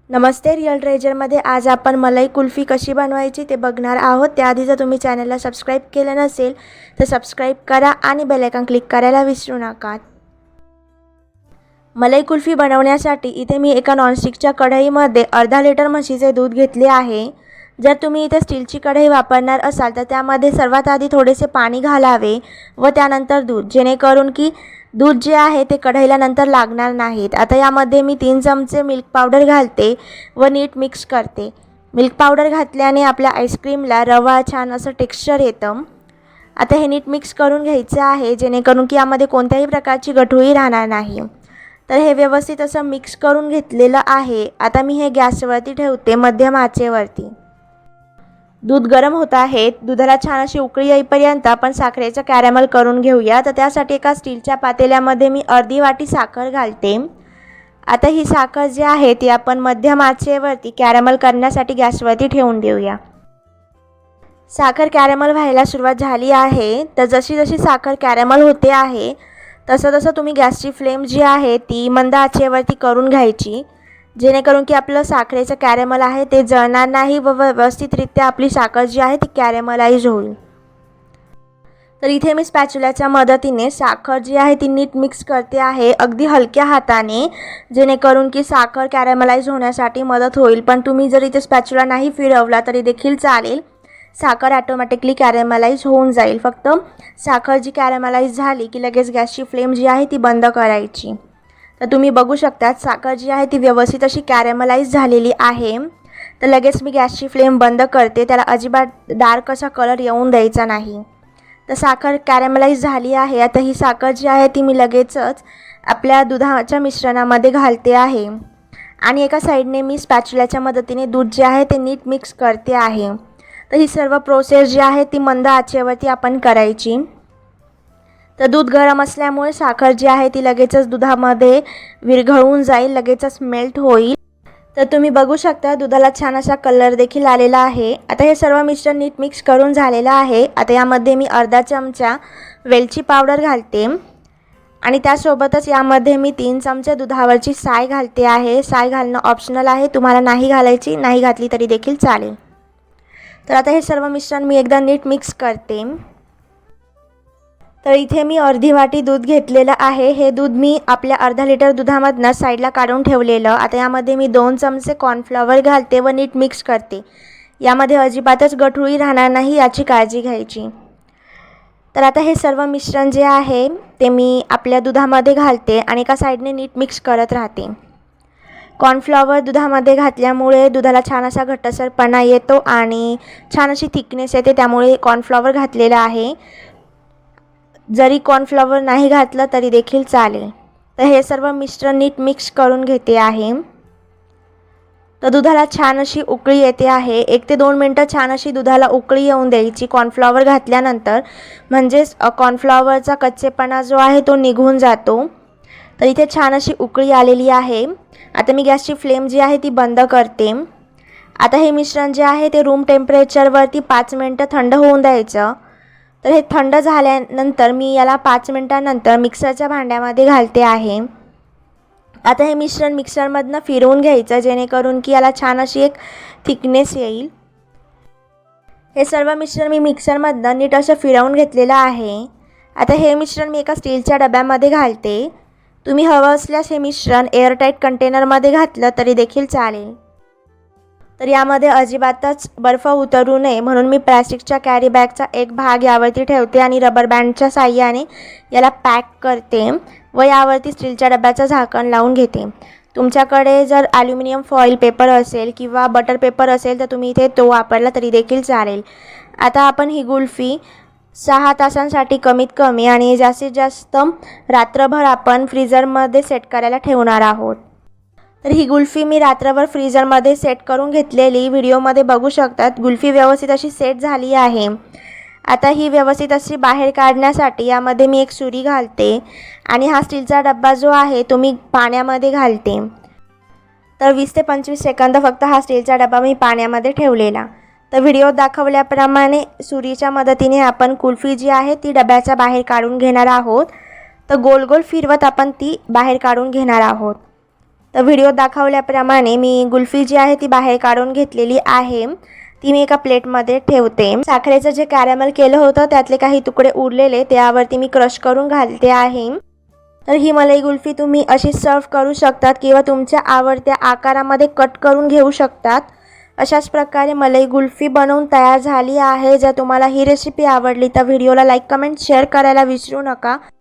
नमस्ते real ट्रेजरमध्ये आज आपण मलाई कुल्फी कशी बनवायची ते बघणार आहोत। त्याआधी जर तुम्ही चॅनलला सबस्क्राईब केलं नसेल तर सबस्क्राईब करा आणि बेल आयकॉन क्लिक करायला विसरू नका। मलाई कुल्फी बनवण्यासाठी इथे मी एका नॉनस्टिकच्या कढईमध्ये अर्धा लिटर म्हशीचे दूध घेतले आहे। जर तुम्ही इथे स्टीलची कढई वापरणार असाल तर त्यामध्ये सर्वात आधी थोडेसे पाणी घालावे व त्यानंतर दूध, जेणेकरून की दूध जे आहे ते कढईला नंतर लागणार नाहीत। आता यामध्ये मी 3 चमचे मिल्क पावडर घालते व नीट मिक्स करते। मिल्क पावडर घातल्याने आपल्या आईस्क्रीमला रवा छान असं टेक्स्चर येतं। आता हे नीट मिक्स करून घ्यायचे आहे, जेणेकरून की यामध्ये कोणत्याही प्रकारची गठुळी राहणार नाही। तर हे व्यवस्थित असं मिक्स करून घेतलेलं आहे। आता मी हे गॅसवरती ठेवते मध्यम आचेवरती। दूध गरम होत आहे। दुधाला छान अशी उकळी येईपर्यंत आपण साखरेचं कॅरमल करून घेऊया। तर त्यासाठी एका स्टीलच्या पातेल्यामध्ये मी अर्धी वाटी साखर घालते। आता ही साखर जी आहे ती आपण मध्यम आचेवरती कॅरमल करण्यासाठी गॅसवरती ठेवून देऊया। साखर कॅरमल व्हायला सुरुवात झाली आहे। तर जशी जशी साखर कॅरमल होते आहे तसं तसं तुम्ही गॅसची फ्लेम जी आहे ती मंद आचेवरती करून घ्यायची, जेणेकरून की आपलं साखरेचं कॅरमल आहे ते जळणार नाही व व्यवस्थितरित्या आपली साखर जी आहे ती कॅरमलाइज होईल। तर इथे मी स्पॅच्युलाच्या मदतीने साखर जी आहे ती नीट मिक्स करते आहे, अगदी हलक्या हाताने, जेणेकरून की साखर कॅरमलाइज होण्यासाठी मदत होईल। पण तुम्ही जर इथे स्पॅच्युला नाही फिरवला तरी देखील चालेल, साखर ऑटोमॅटिकली कॅरमलाइज होऊन जाईल। फक्त साखर जी कॅरमलाइज झाली की लगेच गॅसची फ्लेम जी आहे ती बंद करायची। तर तुम्ही बघू शकता साखर जी आहे ती व्यवस्थित अशी कॅरमलाइज झालेली आहे। तर लगेच मी गॅसची फ्लेम बंद करते, त्याला अजिबात डार्क असा कलर येऊन द्यायचा नाही। तर साखर कॅरमलाइज झाली आहे। आता ही साखर जी आहे ती मी लगेचच आपल्या दुधाच्या मिश्रणामध्ये घालते आहे आणि एका साईडने मी स्पॅच्युलाच्या मदतीने दूध जे आहे ते नीट मिक्स करते आहे। तर ही सर्व प्रोसेस जी आहे ती मंद आचेवरती आपण करायची। तर दूध गरम असल्यामुळे साखर जी आहे ती लगेचच दुधामध्ये विरघळून जाईल, लगेचच मेल्ट होईल। तर तुम्ही बघू शकता दुधाला छान असा कलर देखील आलेला आहे। आता हे सर्व मिश्रण नीट मिक्स करून झालेलं आहे। आता यामध्ये मी अर्धा चमचा वेलची पावडर घालते आणि त्यासोबतच यामध्ये मी 3 चमचे दुधावरची साय घालते आहे। साय घालणं ऑप्शनल आहे, तुम्हाला नाही घालायची, नाही घातली तरी देखील चालेल। तर आता हे सर्व मिश्रण मी एकदा नीट मिक्स करते। तर इथे मी अर्धी वाटी दूध घेतलेलं आहे। हे दूध मी आपल्या अर्धा लिटर दुधामधनं साईडला काढून ठेवलेलं। आता यामध्ये मी 2 चमचे कॉर्नफ्लॉवर घालते व नीट मिक्स करते। यामध्ये अजिबातच गठुळी राहणार नाही याची काळजी घ्यायची। तर आता हे सर्व मिश्रण जे आहे ते मी आपल्या दुधामध्ये घालते आणि एका साईडने नीट मिक्स करत राहते। कॉर्नफ्लॉवर दुधामध्ये घातल्यामुळे दुधाला छान असा घट्टसरपणा येतो आणि छान अशी थिकनेस येते, त्यामुळे कॉर्नफ्लॉवर घातलेला आहे। जरी कॉर्नफ्लॉवर नाही घातलं तरी देखील चालेल। तर हे सर्व मिश्रण नीट मिक्स करून घेते आहे। तर दुधाला छान अशी उकळी येते आहे। 1 ते 2 मिनटं छान अशी दुधाला उकळी येऊन द्यायची कॉर्नफ्लॉवर घातल्यानंतर, म्हणजेच कॉर्नफ्लॉवरचा कच्चेपणा जो आहे तो निघून जातो। तर इथे छान अशी उकळी आलेली आहे। आता मी गॅसची फ्लेम जी आहे ती बंद करते। आता हे मिश्रण जे आहे ते रूम टेम्परेचरवरती 5 मिनटं थंड होऊन द्यायचं। तर हे थंड झाल्यानंतर मी याला 5 मिनटानंतर मिक्सरच्या भांड्यामध्ये घालते आहे। आता हे मिश्रण मिक्सरमधनं फिरवून घ्यायचं, जेणेकरून की याला छान अशी एक थिकनेस येईल। हे सर्व मिश्रण मी मिक्सरमधनं नीट असं फिरवून घेतलेलं आहे। आता हे मिश्रण मी एका स्टीलच्या डब्यामध्ये घालते। तुम्ही हवं असल्यास हे मिश्रण एअरटाईट कंटेनरमध्ये घातलं तरी देखील चालेल। तर यामध्ये अजिबातच बर्फ उतरू नये म्हणून मी प्लॅस्टिकच्या कॅरी बॅगचा एक भाग यावरती ठेवते आणि रबर बँडच्या साहाय्याने याला पॅक करते व यावरती स्टीलच्या डब्याचं झाकण लावून घेते। तुमच्याकडे जर ॲल्युमिनियम फॉईल पेपर असेल किंवा बटर पेपर असेल तर तुम्ही इथे तो वापरला तरी देखील चालेल। आता आपण ही कुल्फी 6 तासांसाठी कमीत कमी आणि जास्तीत जास्त रात्रभर आपण फ्रीझरमध्ये सेट करायला ठेवणार आहोत। तर ही कुल्फी मी रात्रभर फ्रीझरमध्ये सेट करून घेतलेली व्हिडिओमध्ये बघू शकतात। कुल्फी व्यवस्थित अशी सेट झाली आहे। आता ही व्यवस्थित अशी बाहेर काढण्यासाठी यामध्ये मी एक सुरी घालते आणि हा स्टीलचा डब्बा जो आहे तो मी पाण्यामध्ये घालते। तर 20 ते 25 सेकंद फक्त हा स्टीलचा डब्बा मी पाण्यामध्ये ठेवलेला। तर व्हिडिओ दाखवल्याप्रमाणे सुरीच्या मदतीने आपण कुल्फी जी आहे ती डब्याच्या बाहेर काढून घेणार आहोत। तर गोल गोल फिरवत आपण ती बाहेर काढून घेणार आहोत। तर व्हिडिओ दाखवल्याप्रमाणे मी कुल्फी जी आहे ती बाहेर काढून घेतलेली आहे. ती मी एका प्लेटमध्ये ठेवते. साखरेचं जे कॅरॅमल केलं होतं त्यातले काही तुकडे उरलेले त्यावरती मी क्रश करून घालते आहे. तर ही मलाई कुल्फी तुम्ही अशी सर्व करू शकतात किंवा तुमच्या आवडत्या आकारामध्ये कट करून घेऊ शकतात. अशाच प्रकारे मलाई कुल्फी बनवून तयार झाली आहे. जर तुम्हाला ही रेसिपी आवडली तर व्हिडिओला लाईक, कमेंट, शेअर करायला विसरू नका.